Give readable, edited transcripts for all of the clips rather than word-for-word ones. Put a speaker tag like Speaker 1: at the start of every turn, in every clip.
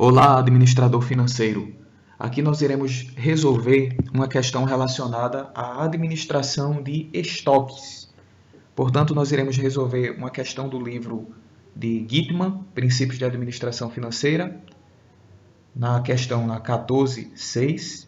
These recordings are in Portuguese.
Speaker 1: Olá, administrador financeiro. Aqui nós iremos resolver uma questão relacionada à administração de estoques. Portanto, nós iremos resolver uma questão do livro de Gitman, Princípios de Administração Financeira, na questão 14.6,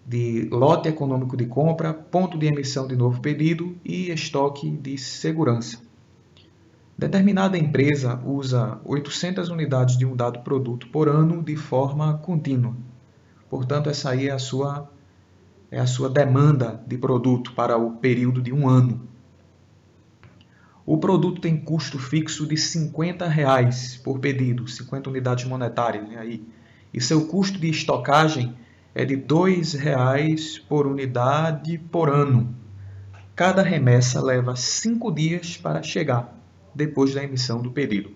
Speaker 1: de lote econômico de compra, ponto de emissão de novo pedido e estoque de segurança. Determinada empresa usa 800 unidades de um dado produto por ano de forma contínua. Portanto, essa aí é a sua demanda de produto para o período de um ano. O produto tem custo fixo de R$ 50 por pedido, 50 unidades monetárias. E seu custo de estocagem é de R$ 2 por unidade por ano. Cada remessa leva 5 dias para chegar depois da emissão do pedido.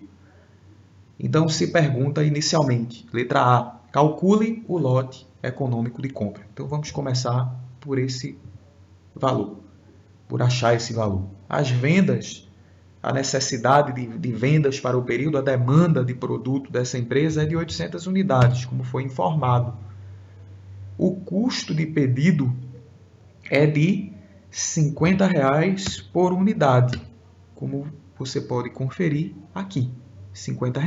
Speaker 1: Então, se pergunta inicialmente, letra A, calcule o lote econômico de compra. Então, vamos começar por esse valor, por achar esse valor. As vendas, a necessidade de vendas para o período, a demanda de produto dessa empresa é de 800 unidades, como foi informado. O custo de pedido é de R$ 50 por unidade, como você pode conferir aqui, R$ 50.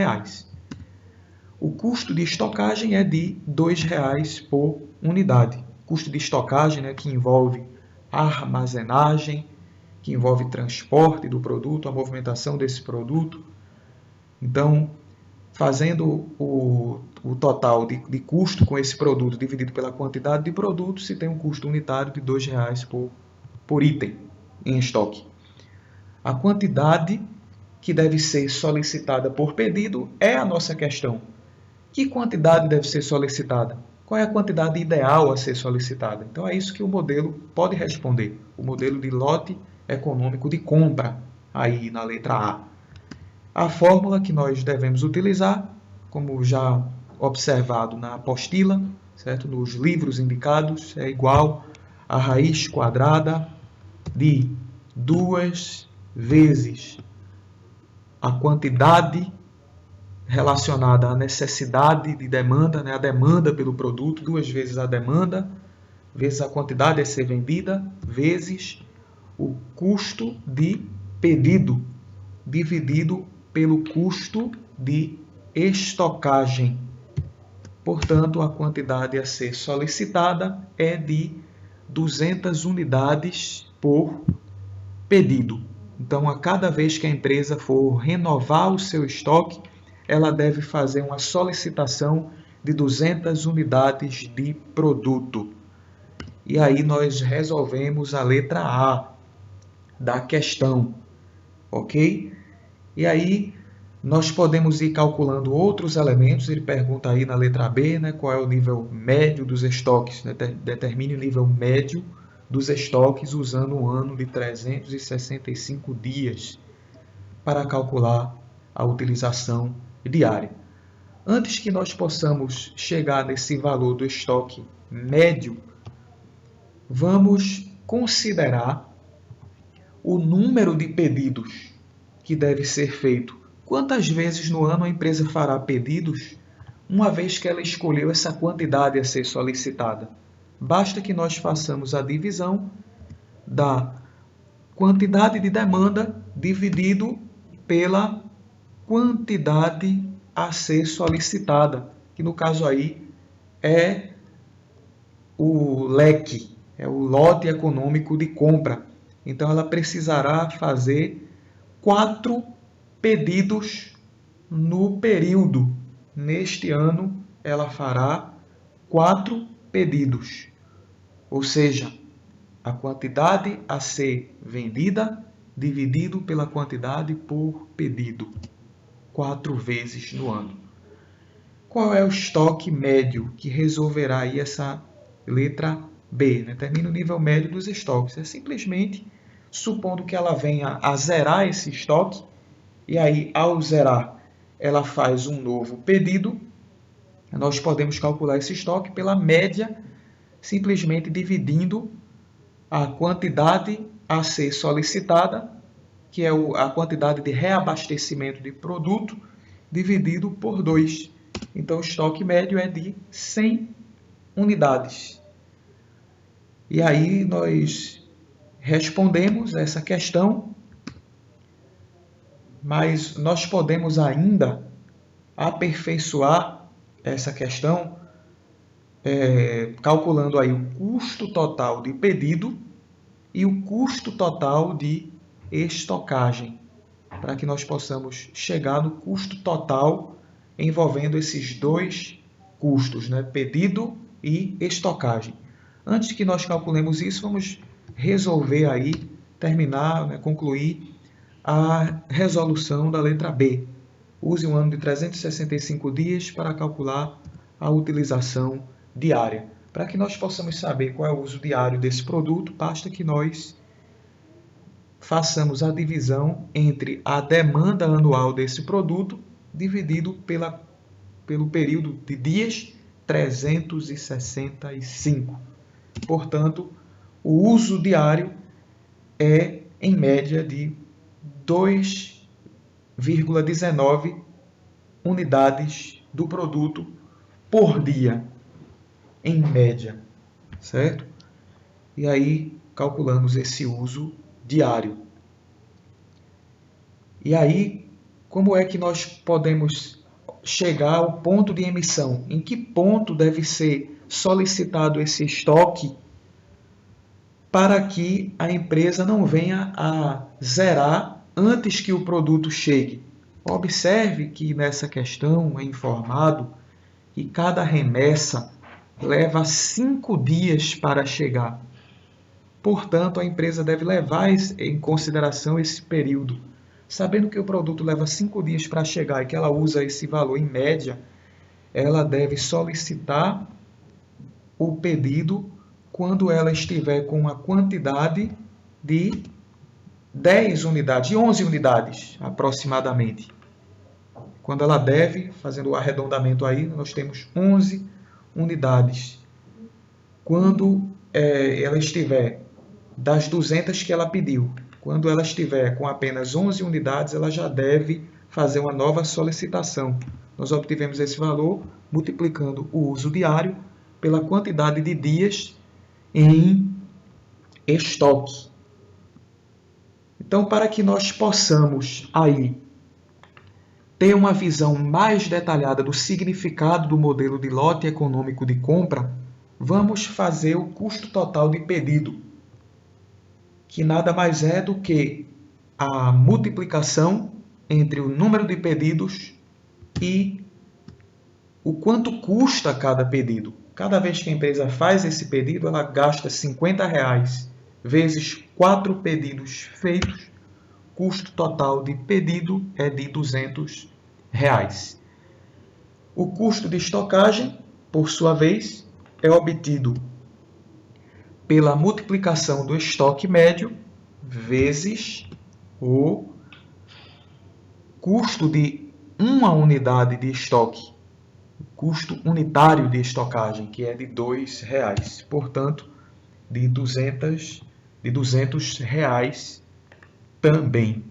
Speaker 1: O custo de estocagem é de R$ 2 por unidade. Custo de estocagem, que envolve armazenagem, que envolve transporte do produto, a movimentação desse produto. Então, fazendo o total de custo com esse produto dividido pela quantidade de produto, se tem um custo unitário de R$ 2 por item em estoque. A quantidade que deve ser solicitada por pedido é a nossa questão. Que quantidade deve ser solicitada? Qual é a quantidade ideal a ser solicitada? Então, é isso que o modelo pode responder. O modelo de lote econômico de compra, aí na letra A. A fórmula que nós devemos utilizar, como já observado na apostila, certo? Nos livros indicados, é igual a raiz quadrada de 2 vezes a quantidade relacionada à necessidade de demanda, a demanda pelo produto, 2 vezes a demanda, vezes a quantidade a ser vendida, vezes o custo de pedido, dividido pelo custo de estocagem. Portanto, a quantidade a ser solicitada é de 200 unidades por pedido. Então, a cada vez que a empresa for renovar o seu estoque, ela deve fazer uma solicitação de 200 unidades de produto. E aí nós resolvemos a letra A da questão, ok? E aí nós podemos ir calculando outros elementos. Ele pergunta aí na letra B, qual é o nível médio dos estoques. Determine o nível médio dos estoques usando um ano de 365 dias para calcular a utilização diária. Antes que nós possamos chegar nesse valor do estoque médio, vamos considerar o número de pedidos que deve ser feito. Quantas vezes no ano a empresa fará pedidos, uma vez que ela escolheu essa quantidade a ser solicitada? Basta que nós façamos a divisão da quantidade de demanda dividido pela quantidade a ser solicitada, que no caso aí é o leque, é o lote econômico de compra. Então, ela precisará fazer 4 pedidos no período. Neste ano, ela fará 4 pedidos, ou seja, a quantidade a ser vendida dividido pela quantidade por pedido, 4 vezes no ano. Qual é o estoque médio que resolverá aí essa letra B? Determina o nível médio dos estoques. É simplesmente supondo que ela venha a zerar esse estoque, e aí ao zerar ela faz um novo pedido. Nós podemos calcular esse estoque pela média, simplesmente dividindo a quantidade a ser solicitada, que é a quantidade de reabastecimento de produto, dividido por 2. Então, o estoque médio é de 100 unidades. E aí nós respondemos essa questão, mas nós podemos ainda aperfeiçoar essa questão calculando aí o custo total de pedido e o custo total de estocagem, para que nós possamos chegar no custo total envolvendo esses dois custos, né? Pedido e estocagem. Antes que nós calculemos isso, vamos resolver aí, terminar, né, concluir a resolução da letra B. Use um ano de 365 dias para calcular a utilização diária. Para que nós possamos saber qual é o uso diário desse produto, basta que nós façamos a divisão entre a demanda anual desse produto dividido pelo período de dias 365. Portanto, o uso diário é, em média, de 2,19 unidades do produto por dia, em média, certo? E aí calculamos esse uso diário. E aí, como é que nós podemos chegar ao ponto de emissão? Em que ponto deve ser solicitado esse estoque para que a empresa não venha a zerar antes que o produto chegue? Observe que nessa questão é informado que cada remessa leva 5 dias para chegar. Portanto, a empresa deve levar em consideração esse período. Sabendo que o produto leva 5 dias para chegar e que ela usa esse valor em média, ela deve solicitar o pedido quando ela estiver com uma quantidade de 10 unidades, de 11 unidades aproximadamente. Quando ela deve, fazendo o arredondamento aí, nós temos 11 unidades. Quando ela estiver das 200 que ela pediu, quando ela estiver com apenas 11 unidades, ela já deve fazer uma nova solicitação. Nós obtivemos esse valor multiplicando o uso diário pela quantidade de dias em estoque. Então, para que nós possamos aí ter uma visão mais detalhada do significado do modelo de lote econômico de compra, vamos fazer o custo total de pedido, que nada mais é do que a multiplicação entre o número de pedidos e o quanto custa cada pedido. Cada vez que a empresa faz esse pedido, ela gasta R$50 vezes 4 pedidos feitos. Custo total de pedido é de R$200. O custo de estocagem, por sua vez, é obtido pela multiplicação do estoque médio vezes o custo de uma unidade de estoque, o custo unitário de estocagem, que é de R$2, portanto, de R$200 também.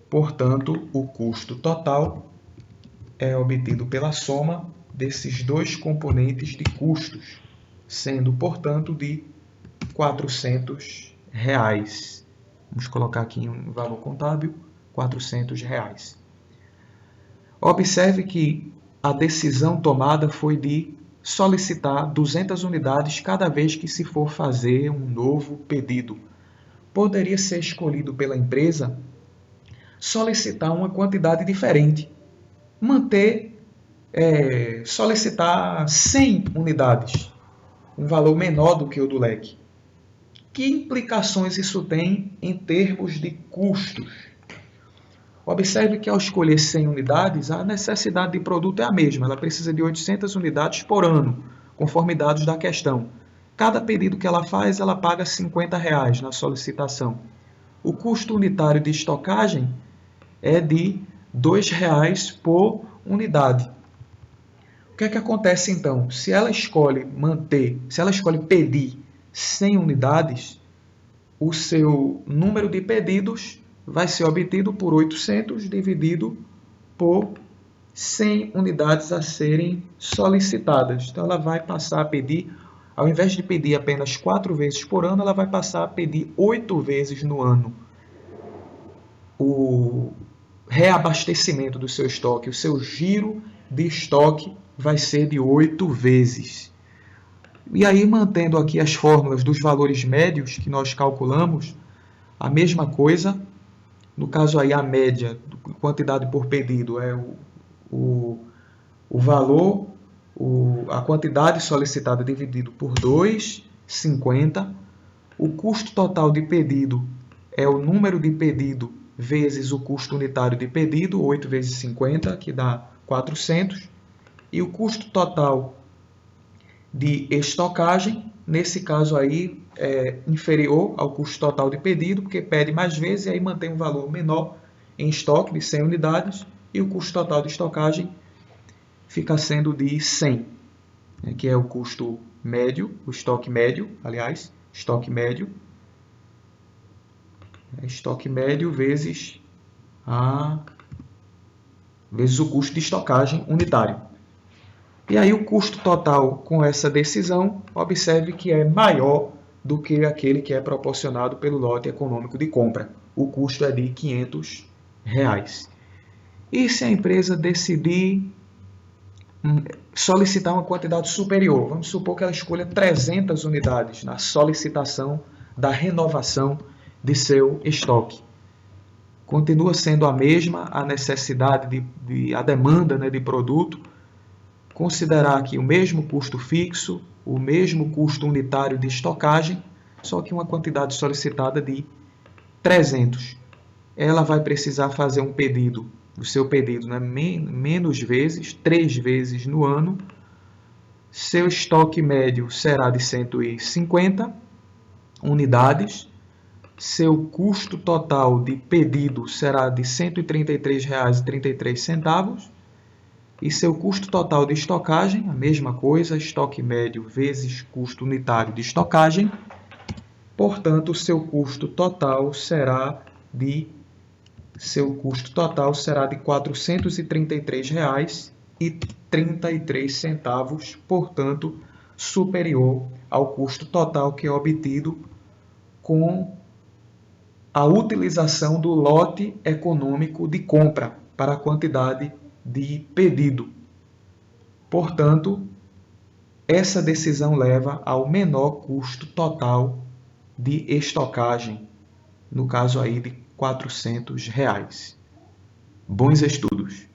Speaker 1: Portanto, o custo total é obtido pela soma desses dois componentes de custos, sendo, portanto, de R$400. Vamos colocar aqui um valor contábil, R$400. Observe que a decisão tomada foi de solicitar 200 unidades cada vez que se for fazer um novo pedido. Poderia ser escolhido pela empresa solicitar uma quantidade diferente, solicitar 100 unidades, um valor menor do que o do leque. Que implicações isso tem em termos de custos? Observe que ao escolher 100 unidades, a necessidade de produto é a mesma, ela precisa de 800 unidades por ano, conforme dados da questão. Cada pedido que ela faz, ela paga R$50 na solicitação. O custo unitário de estocagem é de R$2 por unidade. O que é que acontece então? Se ela escolhe pedir 100 unidades, o seu número de pedidos vai ser obtido por 800 dividido por 100 unidades a serem solicitadas. Então, ela vai passar a pedir, ao invés de pedir apenas 4 vezes por ano, ela vai passar a pedir 8 vezes no ano o reabastecimento do seu estoque. O seu giro de estoque vai ser de 8 vezes. E aí, mantendo aqui as fórmulas dos valores médios que nós calculamos, a mesma coisa, no caso aí a média, quantidade por pedido, é o valor, a quantidade solicitada dividido por 2,50. O custo total de pedido é o número de pedido vezes o custo unitário de pedido, 8 vezes 50, que dá 400. E o custo total de estocagem, nesse caso aí, é inferior ao custo total de pedido, porque pede mais vezes e aí mantém um valor menor em estoque de 100 unidades, e o custo total de estocagem fica sendo de 100, que é o custo médio, o estoque médio, aliás, estoque médio vezes o custo de estocagem unitário. E aí o custo total com essa decisão, observe que é maior do que aquele que é proporcionado pelo lote econômico de compra. O custo é de R$ 500. E se a empresa decidir solicitar uma quantidade superior, vamos supor que ela escolha 300 unidades na solicitação da renovação de seu estoque. Continua sendo a mesma a necessidade a demanda, né, de produto, considerar aqui o mesmo custo fixo, o mesmo custo unitário de estocagem, só que uma quantidade solicitada de 300. Ela vai precisar fazer um pedido, o seu pedido, né, menos vezes, 3 vezes no ano. Seu estoque médio será de 150 unidades. Seu custo total de pedido será de R$ 133,33. E seu custo total de estocagem, a mesma coisa, estoque médio vezes custo unitário de estocagem. Portanto, o seu custo total será de R$ 433,33, portanto, superior ao custo total que é obtido com a utilização do lote econômico de compra para a quantidade de pedido. Portanto, essa decisão leva ao menor custo total de estocagem, no caso aí de R$ 400. Bons estudos!